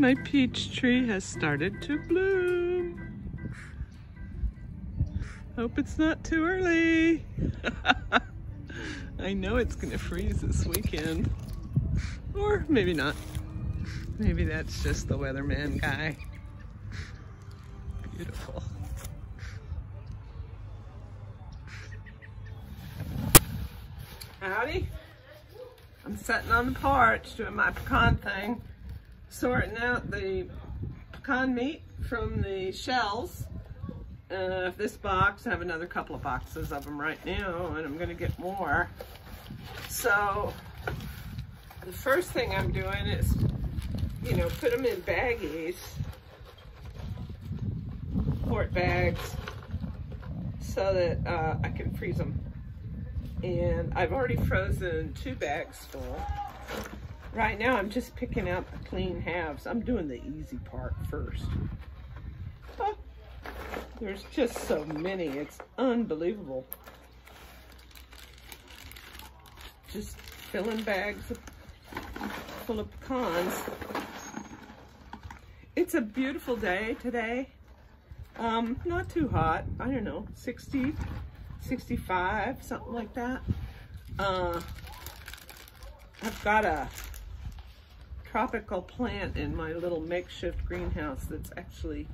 My peach tree has started to bloom. Hope it's not too early. I know it's gonna freeze this weekend. Or maybe not. Maybe that's just the weatherman guy. Beautiful. Howdy. I'm sitting on the porch doing my pecan thing, sorting out the pecan meat from the shells. This box, I have another couple of boxes of them right now, and I'm gonna get more. So the first thing I'm doing is, you know, put them in baggies, quart bags, so that I can freeze them. And I've already frozen 2 bags full. Right now I'm just picking out the clean halves. I'm doing the easy part first. Oh, there's just so many, it's unbelievable. Just filling bags full of pecans. It's a beautiful day today. Not too hot, I don't know, 60, 65, something like that. I've got a tropical plant in my little makeshift greenhouse that's actually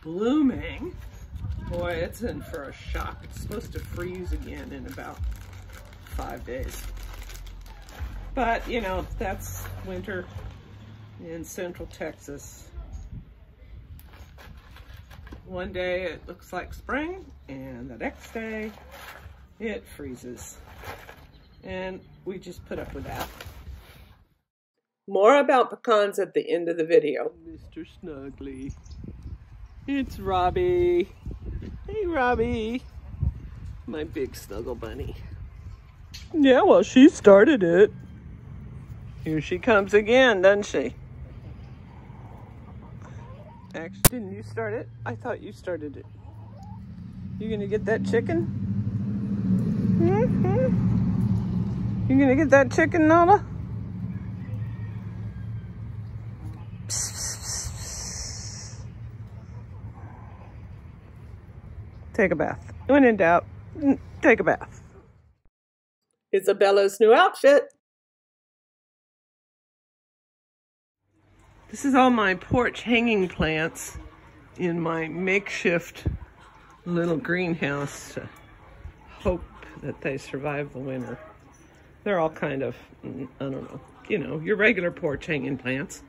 blooming. Boy, it's in for a shock. It's supposed to freeze again in about 5 days. But, you know, that's winter in central Texas. One day it looks like spring, and the next day it freezes. And we just put up with that. More about pecans at the end of the video. Mr. Snugly. It's Robbie. Hey, Robbie. My big snuggle bunny. Yeah, well, she started it. Here she comes again, doesn't she? Actually, didn't you start it? I thought you started it. You gonna get that chicken? Mm-hmm. You gonna get that chicken, Nala? Take a bath. When in doubt, take a bath. Isabella's new outfit. This is all my porch hanging plants in my makeshift little greenhouse to hope that they survive the winter. They're all kind of, I don't know, you know, your regular porch hanging plants,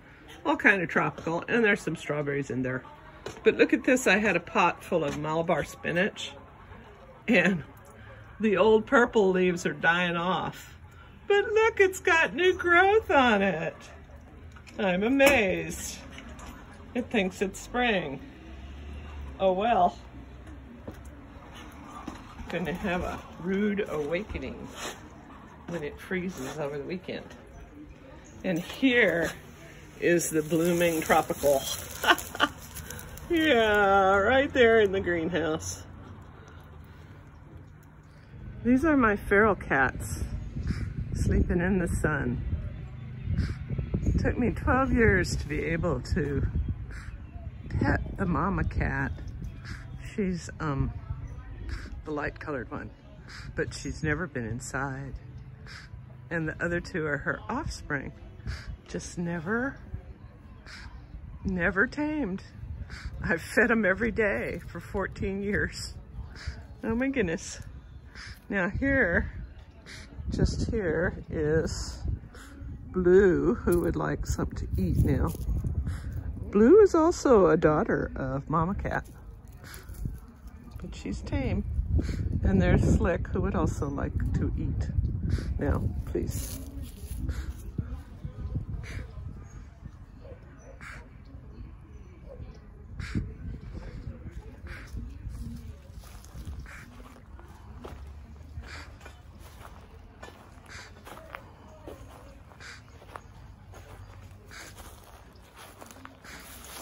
all kind of tropical, and there's some strawberries in there. But look at this, I had a pot full of Malabar spinach, and the old purple leaves are dying off. But look, it's got new growth on it. I'm amazed. It thinks it's spring. Oh well. Gonna have a rude awakening when it freezes over the weekend. And here is the blooming tropical. Yeah, right there in the greenhouse. These are my feral cats sleeping in the sun. It took me 12 years to be able to pet the mama cat. She's the light colored one, but she's never been inside. And the other 2 are her offspring. Just never tamed. I've fed them every day for 14 years. Oh my goodness. Now here, just here is Blue, who would like something to eat now. Blue is also a daughter of Mama Cat, but she's tame. And there's Slick, who would also like to eat. Now, please.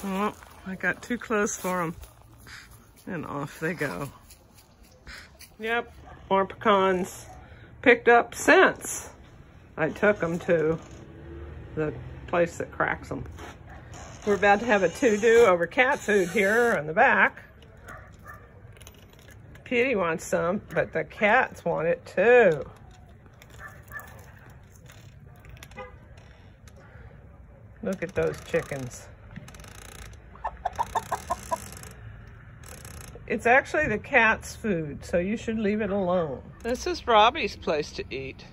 Oh, I got too close for them, and off they go. Yep, more pecans picked up since I took them to the place that cracks them. We're about to have a to-do over cat food here on the back. Petey wants some, but the cats want it too. Look at those chickens. It's actually the cat's food, so you should leave it alone. This is Robbie's place to eat,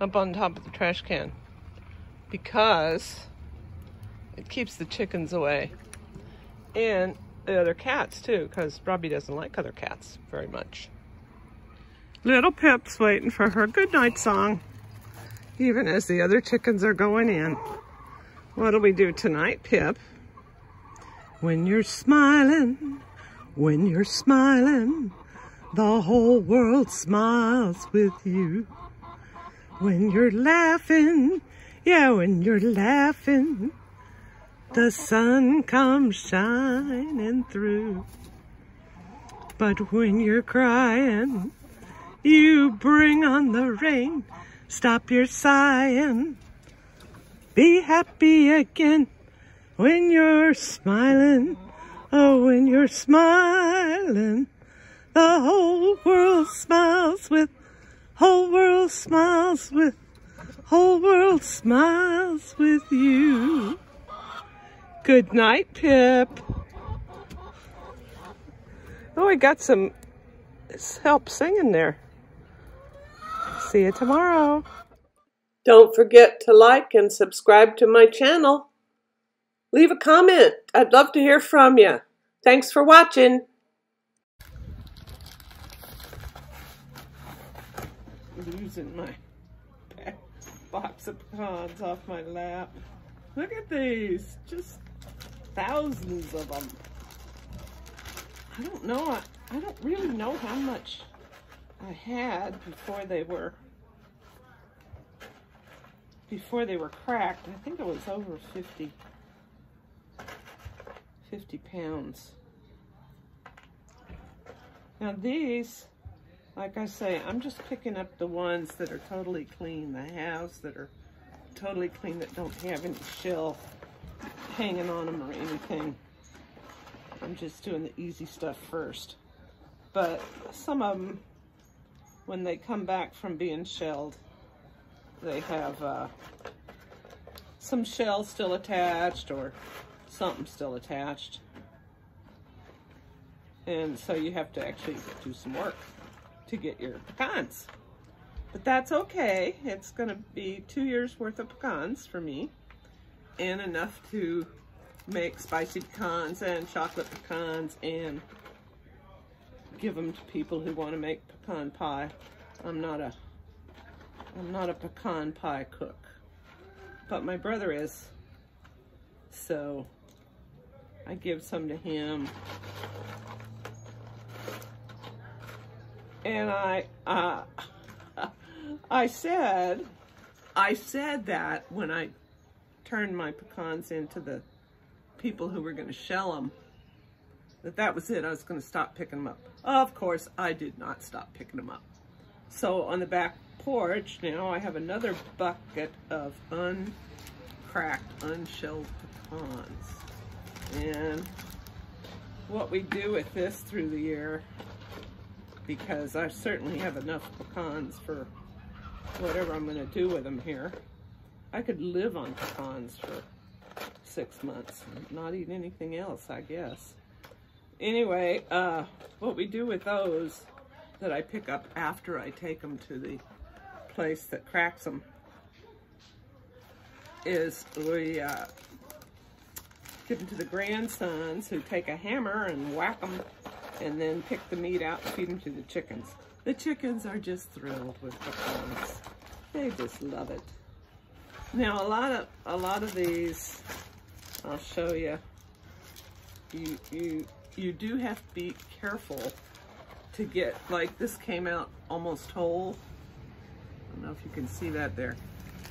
up on top of the trash can, because it keeps the chickens away. And the other cats too, because Robbie doesn't like other cats very much. Little Pip's waiting for her goodnight song, even as the other chickens are going in. What'll we do tonight, Pip? When you're smiling, the whole world smiles with you. When you're laughing, yeah, when you're laughing, the sun comes shining through. But when you're crying, you bring on the rain. Stop your sighing. Be happy again when you're smiling. Oh, when you're smiling, the whole world smiles with, whole world smiles with, whole world smiles with you. Good night, Pip. Oh, we got some help singing there. See you tomorrow. Don't forget to like and subscribe to my channel. Leave a comment. I'd love to hear from you. Thanks for watching. Losing my box of pecans off my lap. Look at these. Just thousands of them. I don't know. I don't really know how much I had before they were cracked. I think it was over 50 pounds. Now these, like I say, I'm just picking up the ones that are totally clean, the halves that are totally clean, that don't have any shell hanging on them or anything. I'm just doing the easy stuff first. But some of them, when they come back from being shelled, they have some shell still attached or something still attached. And so you have to actually do some work to get your pecans. But that's okay. It's gonna be 2 years worth of pecans for me, and enough to make spicy pecans and chocolate pecans and give them to people who want to make pecan pie. I'm not a pecan pie cook, but my brother is, so I give some to him. And I said that when I turned my pecans into the people who were going to shell them, that was it. I was going to stop picking them up. Of course, I did not stop picking them up. So on the back porch now, I have another bucket of uncracked, unshelled pecans. And what we do with this through the year, because I certainly have enough pecans for whatever I'm going to do with them here. I could live on pecans for 6 months and not eat anything else, I guess. Anyway, what we do with those that I pick up after I take them to the place that cracks them is we give them to the grandsons, who take a hammer and whack them and then pick the meat out and feed them to the chickens. The chickens are just thrilled with pecans. They just love it. Now a lot of these, I'll show you. You do have to be careful to get, like this came out almost whole. I don't know if you can see that there,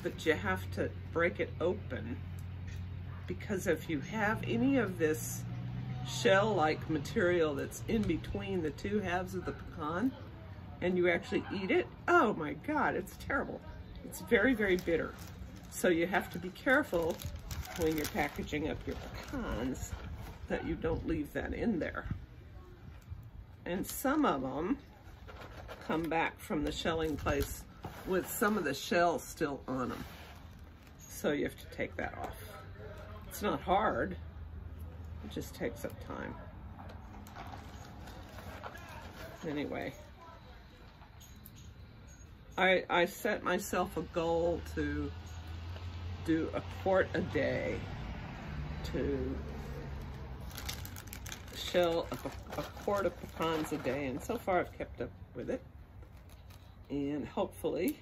but you have to break it open, because if you have any of this shell-like material that's in between the two halves of the pecan and you actually eat it, oh my God, it's terrible. It's very, very bitter. So you have to be careful when you're packaging up your pecans that you don't leave that in there. And some of them come back from the shelling place with some of the shell still on them. So you have to take that off. It's not hard, it just takes up time. Anyway, I set myself a goal to do a quart a day to shell a quart of pecans a day, and so far I've kept up with it, and hopefully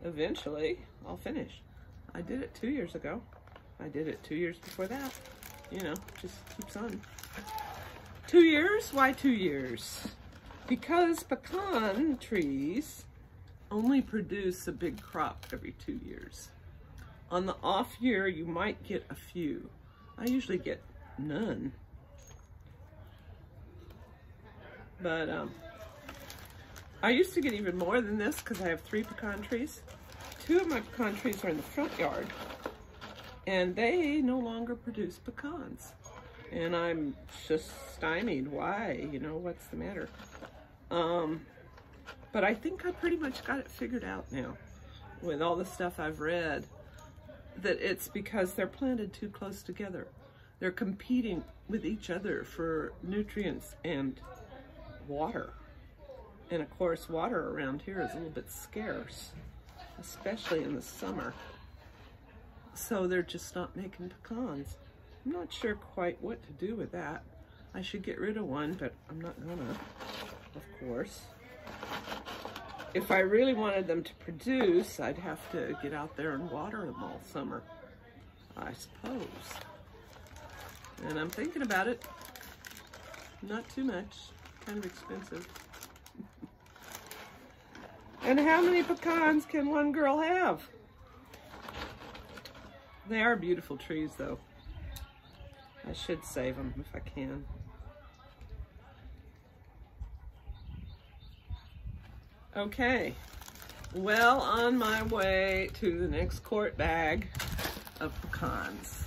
eventually I'll finish. I did it 2 years ago. I did it 2 years before that. You know, just keeps on. 2 years? Why 2 years? Because pecan trees only produce a big crop every 2 years. On the off year, you might get a few. I usually get none. But I used to get even more than this because I have 3 pecan trees. 2 of my pecan trees are in the front yard, and they no longer produce pecans. And I'm just stymied. Why? You know, what's the matter? But I think I pretty much got it figured out now with all the stuff I've read, that it's because they're planted too close together. They're competing with each other for nutrients and water. And of course, water around here is a little bit scarce, especially in the summer. So they're just not making pecans. I'm not sure quite what to do with that. I should get rid of one, but I'm not gonna, of course. If I really wanted them to produce, I'd have to get out there and water them all summer, I suppose. And I'm thinking about it. Not too much, kind of expensive. And how many pecans can one girl have? They are beautiful trees, though. I should save them if I can. Okay, well, on my way to the next quart bag of pecans.